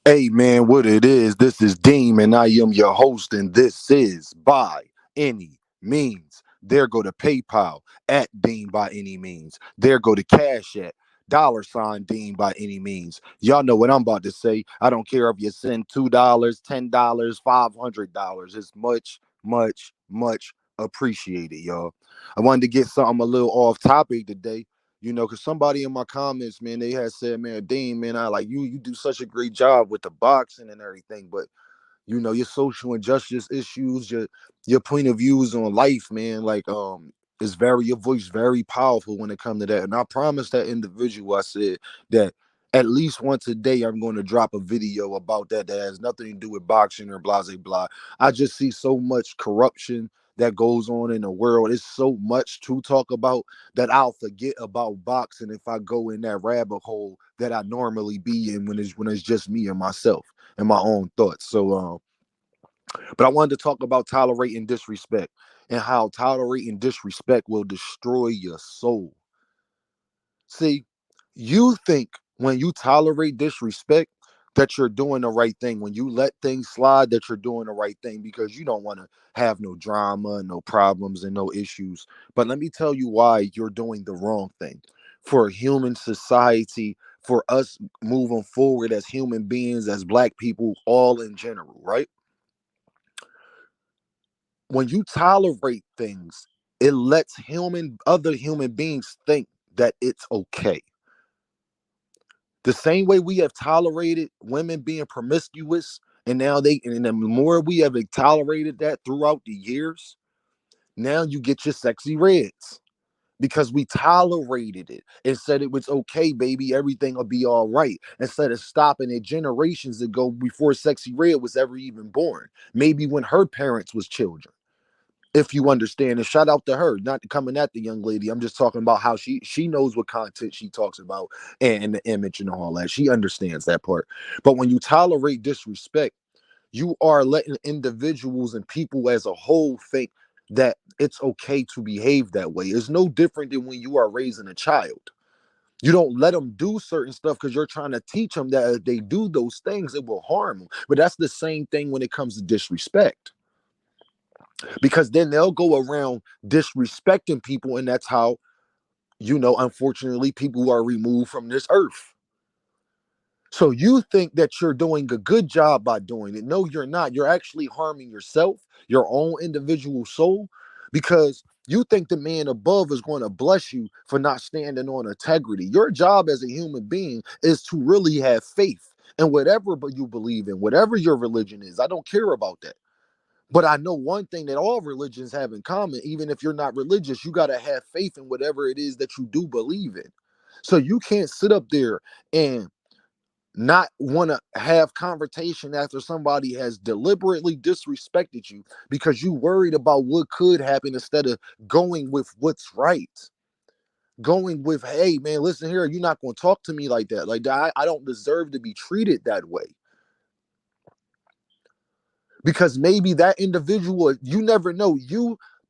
Hey man, what it is, this is Deem and I am your host, and this is By Any Means. There go to PayPal at Deem by Any Means. There go to Cash at $ Deem by Any Means. Y'all know what I'm about to say. I don't care if you send $2, $10, $500. It's much, much, much appreciated, y'all. I wanted to get something a little off topic today. Because somebody in my comments, man, they had said, man, Dean, man, I like you do such a great job with the boxing and everything, but your social injustice issues, your point of views on life, man, like is very your voice very powerful when it comes to that. And I promised that individual, I said that at least once a day I'm going to drop a video about that has nothing to do with boxing or blah blah blah. I just see so much corruption that goes on in the world. It's so much to talk about that I'll forget about boxing if I go in that rabbit hole that I normally be in when it's just me and myself and my own thoughts. But I wanted to talk about tolerating disrespect and how tolerating disrespect will destroy your soul. See, you think when you tolerate disrespect that you're doing the right thing. When you let things slide, that you're doing the right thing because you don't want to have no drama, no problems, and no issues. But let me tell you why you're doing the wrong thing. For human society, for us moving forward as human beings, as black people, all in general, right? When you tolerate things, it lets other human beings think that it's okay. The same way we have tolerated women being promiscuous, and the more we have tolerated that throughout the years, now you get your sexy reds because we tolerated it and said it was okay, baby, everything will be all right. Instead of stopping it generations ago before Sexy Red was ever even born, maybe when her parents was children, if you understand. And shout out to her, not coming at the young lady. I'm just talking about how she knows what content she talks about and the image and all that. She understands that part. But when you tolerate disrespect, you are letting individuals and people as a whole think that it's okay to behave that way. It's no different than when you are raising a child. You don't let them do certain stuff because you're trying to teach them that if they do those things, it will harm them. But that's the same thing when it comes to disrespect, because then they'll go around disrespecting people, and that's how, unfortunately, people are removed from this earth. So you think that you're doing a good job by doing it. No, you're not. You're actually harming yourself, your own individual soul, because you think the man above is going to bless you for not standing on integrity. Your job as a human being is to really have faith in whatever you believe in, whatever your religion is. I don't care about that. But I know one thing that all religions have in common. Even if you're not religious, you got to have faith in whatever it is that you do believe in. So you can't sit up there and not want to have conversation after somebody has deliberately disrespected you because you worried about what could happen instead of going with what's right. Going with, hey man, listen here, you're not going to talk to me like that. Like that, I don't deserve to be treated that way. Because maybe that individual, you never know,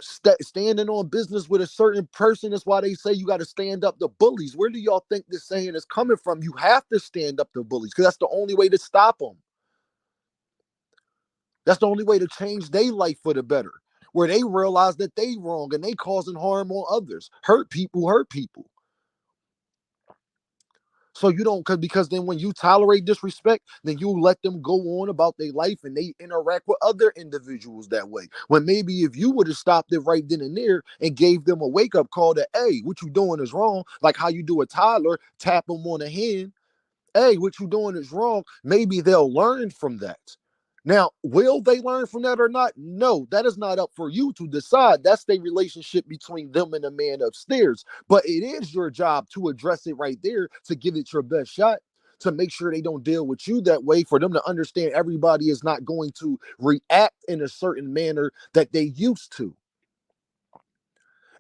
standing on business with a certain person. That's why they say you got to stand up to bullies. Where do y'all think this saying is coming from? You have to stand up to bullies because that's the only way to stop them. That's the only way to change their life for the better, where they realize that they wrong and they causing harm on others. Hurt people hurt people. So you don't, because then when you tolerate disrespect, then you let them go on about their life and they interact with other individuals that way. When maybe if you would have stopped it right then and there and gave them a wake up call that, hey, what you doing is wrong, like how you do a toddler, tap them on the hand, hey, what you doing is wrong, maybe they'll learn from that. Now, will they learn from that or not? No, that is not up for you to decide. That's the relationship between them and the man upstairs. But it is your job to address it right there, to give it your best shot, to make sure they don't deal with you that way, for them to understand everybody is not going to react in a certain manner that they used to.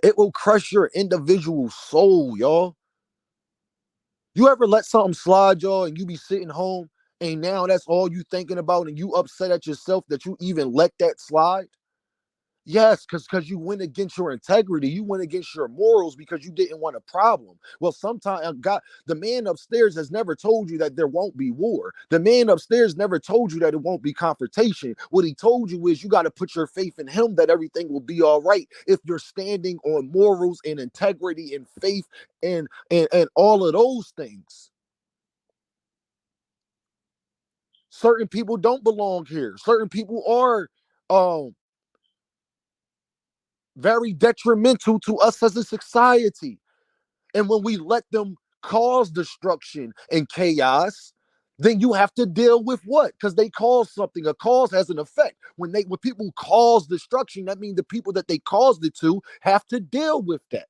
It will crush your individual soul, y'all. You ever let something slide, y'all, and you be sitting home and now that's all you thinking about and you upset at yourself that you even let that slide? Yes, because you went against your integrity, you went against your morals because you didn't want a problem. Well, sometimes God, the man upstairs has never told you that there won't be war. The man upstairs never told you that it won't be confrontation. What he told you is you got to put your faith in him that everything will be all right if you're standing on morals and integrity and faith and all of those things. Certain people don't belong here. Certain people are um very detrimental to us as a society. And when we let them cause destruction and chaos, then you have to deal with what? Because they cause something. A cause has an effect. When people cause destruction, that means the people that they caused it to have to deal with that.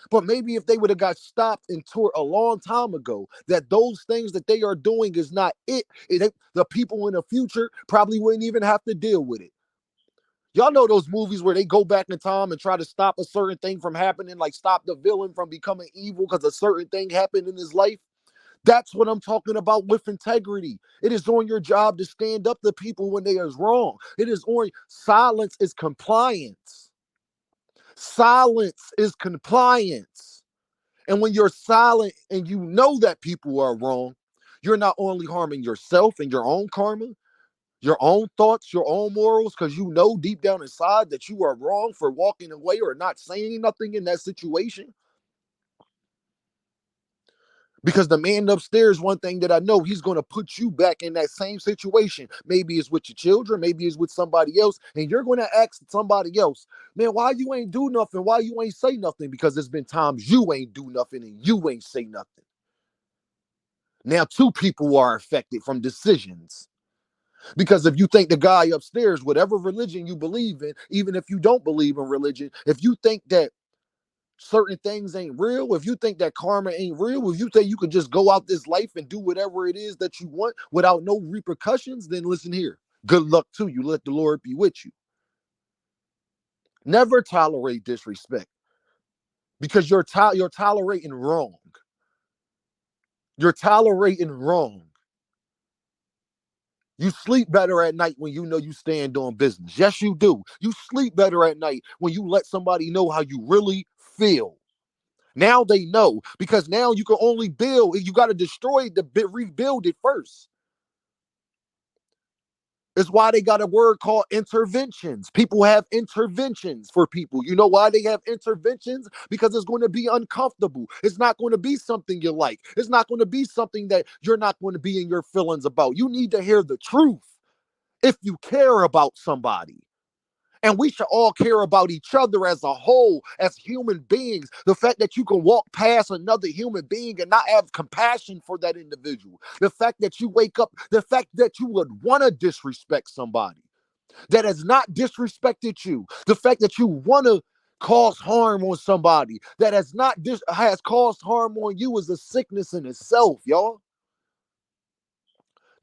But maybe if they would have got stopped and taught a long time ago that those things that they are doing is not the people in the future probably wouldn't even have to deal with it. Y'all know those movies where they go back in time and try to stop a certain thing from happening, like stop the villain from becoming evil because a certain thing happened in his life? That's what I'm talking about with integrity. It is on your job to stand up to people when they are wrong. It is on silence is compliance. Silence is compliance. And when you're silent and you know that people are wrong, you're not only harming yourself and your own karma, your own thoughts, your own morals, because you know deep down inside that you are wrong for walking away or not saying nothing in that situation. Because the man upstairs, one thing that I know, he's going to put you back in that same situation. Maybe it's with your children, maybe it's with somebody else, and you're going to ask somebody else, man, why you ain't do nothing? Why you ain't say nothing? Because there's been times you ain't do nothing and you ain't say nothing. Now, two people are affected from decisions. Because if you think the guy upstairs, whatever religion you believe in, even if you don't believe in religion, if you think that certain things ain't real, if you think that karma ain't real, if you think you can just go out this life and do whatever it is that you want without no repercussions, then listen here. Good luck to you. Let the Lord be with you. Never tolerate disrespect because you're tolerating wrong. You're tolerating wrong. You sleep better at night when you know you stand on business. Yes, you do. You sleep better at night when you let somebody know how you really feel. Now they know because now you can only build. You got to destroy the bit, rebuild it first. It's why they got a word called interventions. People have interventions for people. You know why they have interventions? Because it's going to be uncomfortable. It's not going to be something you like. It's not going to be something that you're not going to be in your feelings about. You need to hear the truth if you care about somebody. And we should all care about each other as a whole, as human beings. The fact that you can walk past another human being and not have compassion for that individual. The fact that you wake up, the fact that you would want to disrespect somebody that has not disrespected you. The fact that you want to cause harm on somebody that has caused harm on you is a sickness in itself, y'all.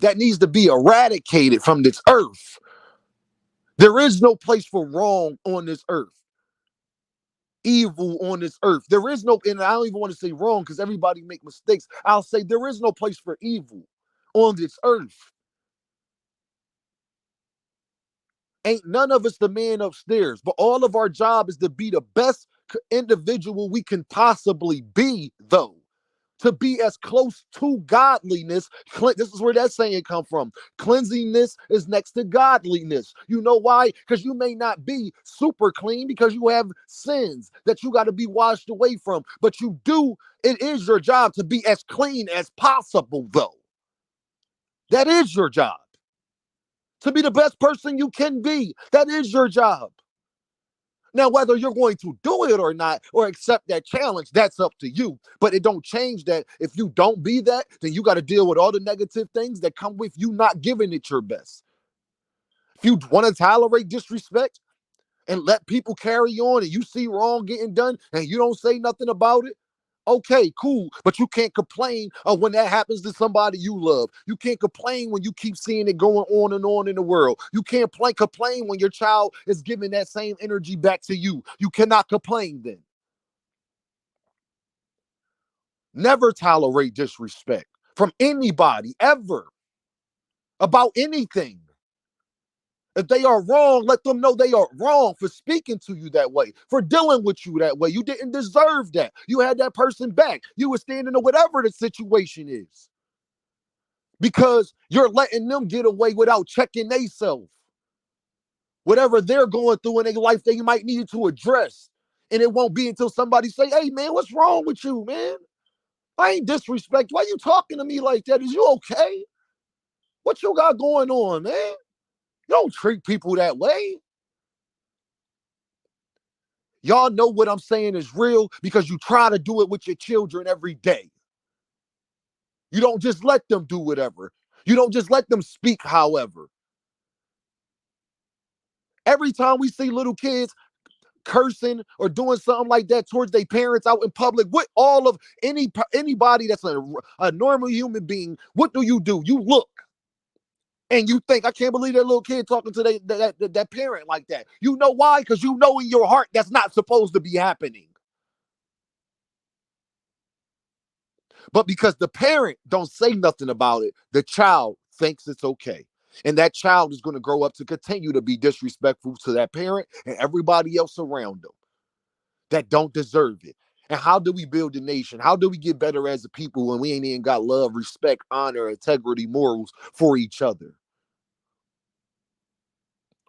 That needs to be eradicated from this earth. There is no place for wrong on this earth. Evil on this earth. There is no, and I don't even want to say wrong because everybody make mistakes. I'll say there is no place for evil on this earth. Ain't none of us the man upstairs, but all of our job is to be the best individual we can possibly be, though. To be as close to godliness. This is where that saying come from. Cleansingness is next to godliness. You know why? Because you may not be super clean because you have sins that you got to be washed away from. But you do, it is your job to be as clean as possible, though. That is your job. To be the best person you can be. That is your job. Now, whether you're going to do it or not, or accept that challenge, that's up to you. But it don't change that if you don't be that, then you got to deal with all the negative things that come with you not giving it your best. If you want to tolerate disrespect and let people carry on and you see wrong getting done and you don't say nothing about it, okay, cool. But you can't complain when that happens to somebody you love. You can't complain when you keep seeing it going on in the world. You can't complain when your child is giving that same energy back to you. You cannot complain then. Never tolerate disrespect from anybody ever about anything. If they are wrong, let them know they are wrong for speaking to you that way, for dealing with you that way. You didn't deserve that. You had that person back. You were standing in whatever the situation is. Because you're letting them get away without checking themselves. Whatever they're going through in their life, they might need to address. And it won't be until somebody say, hey, man, what's wrong with you, man? I ain't disrespect. Why you talking to me like that? Is you okay? What you got going on, man? You don't treat people that way. Y'all know what I'm saying is real because you try to do it with your children every day. You don't just let them do whatever. You don't just let them speak however. Every time we see little kids cursing or doing something like that towards their parents out in public, with all of anybody that's a normal human being, what do? You look and you think, I can't believe that little kid talking to that parent like that. You know why? Because you know in your heart that's not supposed to be happening. But because the parent don't say nothing about it, the child thinks it's okay. And that child is going to grow up to continue to be disrespectful to that parent and everybody else around them that don't deserve it. And how do we build a nation? How do we get better as a people when we ain't even got love, respect, honor, integrity, morals for each other?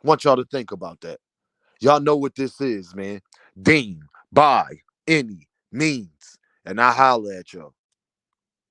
I want y'all to think about that. Y'all know what this is, man. Deem by any means. And I holler at y'all.